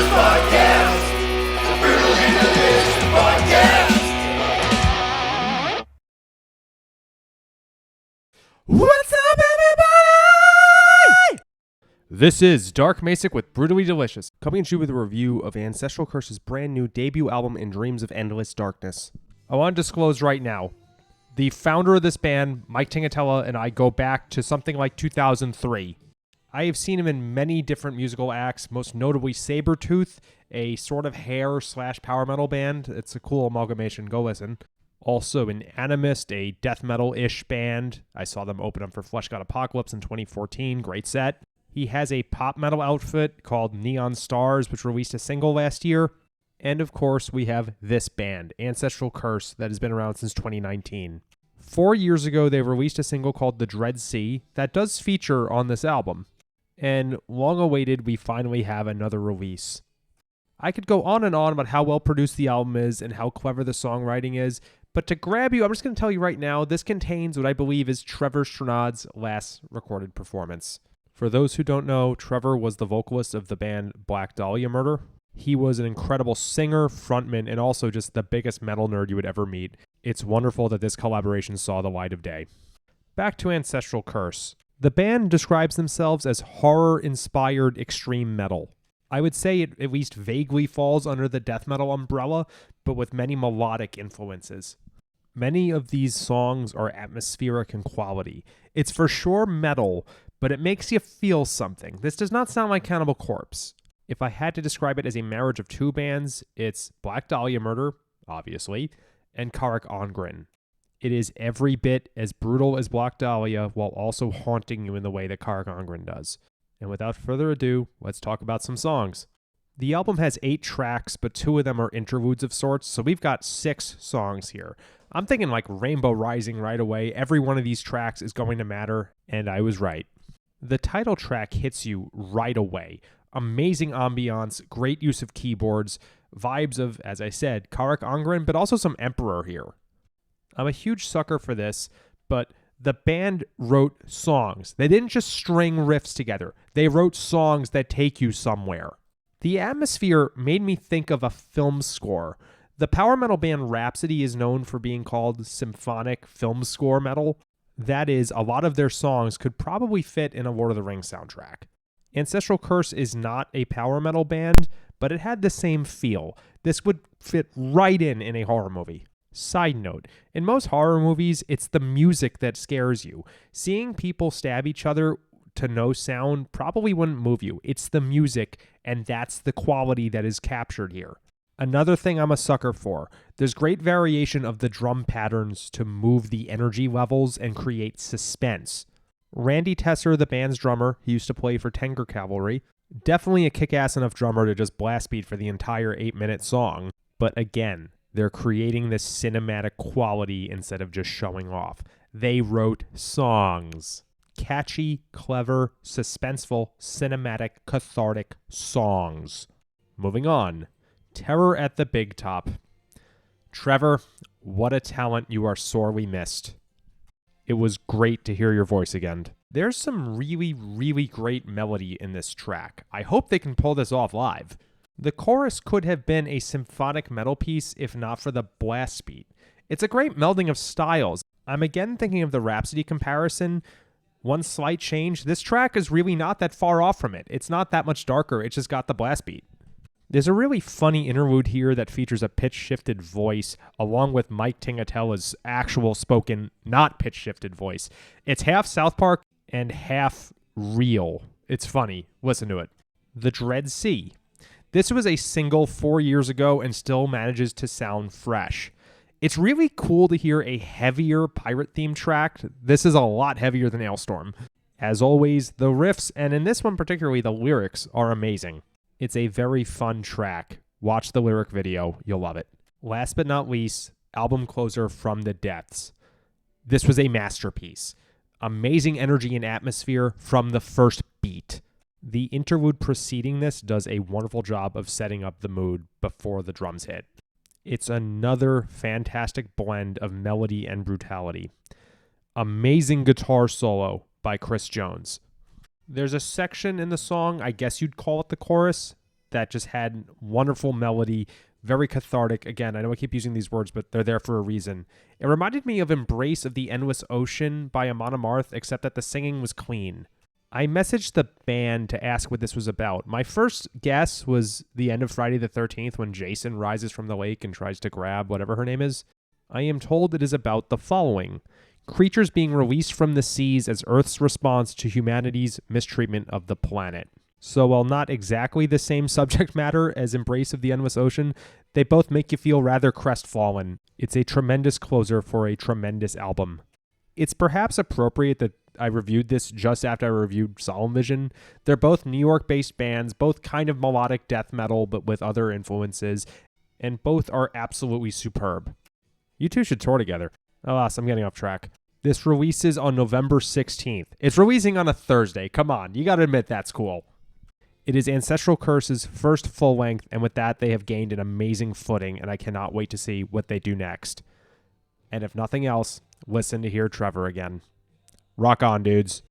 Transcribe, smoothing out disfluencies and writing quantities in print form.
Podcast. The Brutally Delicious Podcast. What's up, everybody? This is Dark Macek with Brutally Delicious, coming at you with a review of Ancestral Curse's brand new debut album, In Dreams of Endless Darkness. I want to disclose right now, the founder of this band, Mike Tingatella, and I go back to something like 2003. I have seen him in many different musical acts, most notably Sabretooth, a sort of hair/power metal band. It's a cool amalgamation. Go listen. Also in Animist, a death metal-ish band. I saw them open up for Flesh God Apocalypse in 2014. Great set. He has a pop metal outfit called Neon Stars, which released a single last year. And of course, we have this band, Ancestral Curse, that has been around since 2019. 4 years ago, they released a single called The Dread Sea that does feature on this album. And long awaited, we finally have another release. I could go on and on about how well produced the album is and how clever the songwriting is, but to grab you, I'm just going to tell you right now, this contains what I believe is Trevor Strnad's last recorded performance. For those who don't know, Trevor was the vocalist of the band Black Dahlia Murder. He was an incredible singer, frontman, and also just the biggest metal nerd you would ever meet. It's wonderful that this collaboration saw the light of day. Back to Ancestral Curse. The band describes themselves as horror-inspired extreme metal. I would say it at least vaguely falls under the death metal umbrella, but with many melodic influences. Many of these songs are atmospheric in quality. It's for sure metal, but it makes you feel something. This does not sound like Cannibal Corpse. If I had to describe it as a marriage of two bands, it's Black Dahlia Murder, obviously, and Carrick Ongren. It is every bit as brutal as Black Dahlia while also haunting you in the way that Carrick Ongren does. And without further ado, let's talk about some songs. The album has 8 tracks, but 2 of them are interludes of sorts, so we've got 6 songs here. I'm thinking like Rainbow Rising right away. Every one of these tracks is going to matter, and I was right. The title track hits you right away. Amazing ambiance, great use of keyboards, vibes of, as I said, Carrick Ongren, but also some Emperor here. I'm a huge sucker for this, but the band wrote songs. They didn't just string riffs together. They wrote songs that take you somewhere. The atmosphere made me think of a film score. The power metal band Rhapsody is known for being called symphonic film score metal. That is, a lot of their songs could probably fit in a Lord of the Rings soundtrack. Ancestral Curse is not a power metal band, but it had the same feel. This would fit right in a horror movie. Side note, in most horror movies, it's the music that scares you. Seeing people stab each other to no sound probably wouldn't move you. It's the music, and that's the quality that is captured here. Another thing I'm a sucker for, there's great variation of the drum patterns to move the energy levels and create suspense. Randy Tesser, the band's drummer, he used to play for Tenger Cavalry, definitely a kick-ass enough drummer to just blast beat for the entire 8-minute song, but again, they're creating this cinematic quality instead of just showing off. They wrote songs. Catchy, clever, suspenseful, cinematic, cathartic songs. Moving on. Terror at the Big Top. Trevor, what a talent you are sorely missed. It was great to hear your voice again. There's some really, really great melody in this track. I hope they can pull this off live. The chorus could have been a symphonic metal piece if not for the blast beat. It's a great melding of styles. I'm again thinking of the Rhapsody comparison. One slight change, this track is really not that far off from it. It's not that much darker, it's just got the blast beat. There's a really funny interlude here that features a pitch-shifted voice along with Mike Tingatella's actual spoken, not pitch-shifted voice. It's half South Park and half real. It's funny. Listen to it. The Dread Sea. This was a single 4 years ago and still manages to sound fresh. It's really cool to hear a heavier pirate-themed track. This is a lot heavier than Ailstorm. As always, the riffs, and in this one particularly, the lyrics, are amazing. It's a very fun track. Watch the lyric video. You'll love it. Last but not least, album closer From the Depths. This was a masterpiece. Amazing energy and atmosphere from the first beat. The interlude preceding this does a wonderful job of setting up the mood before the drums hit. It's another fantastic blend of melody and brutality. Amazing guitar solo by Chris Jones. There's a section in the song, I guess you'd call it the chorus, that just had wonderful melody, very cathartic. Again, I know I keep using these words, but they're there for a reason. It reminded me of Embrace of the Endless Ocean by Amon Amarth, except that the singing was clean. I messaged the band to ask what this was about. My first guess was the end of Friday the 13th when Jason rises from the lake and tries to grab whatever her name is. I am told it is about the following: creatures being released from the seas as Earth's response to humanity's mistreatment of the planet. So while not exactly the same subject matter as Embrace of the Endless Ocean, they both make you feel rather crestfallen. It's a tremendous closer for a tremendous album. It's perhaps appropriate that I reviewed this just after I reviewed Solemn Vision. They're both New York-based bands, both kind of melodic death metal, but with other influences, and both are absolutely superb. You two should tour together. Alas, I'm getting off track. This releases on November 16th. It's releasing on a Thursday. Come on, you gotta admit that's cool. It is Ancestral Curse's first full length, and with that, they have gained an amazing footing, and I cannot wait to see what they do next. And if nothing else, listen to hear Trevor again. Rock on, dudes.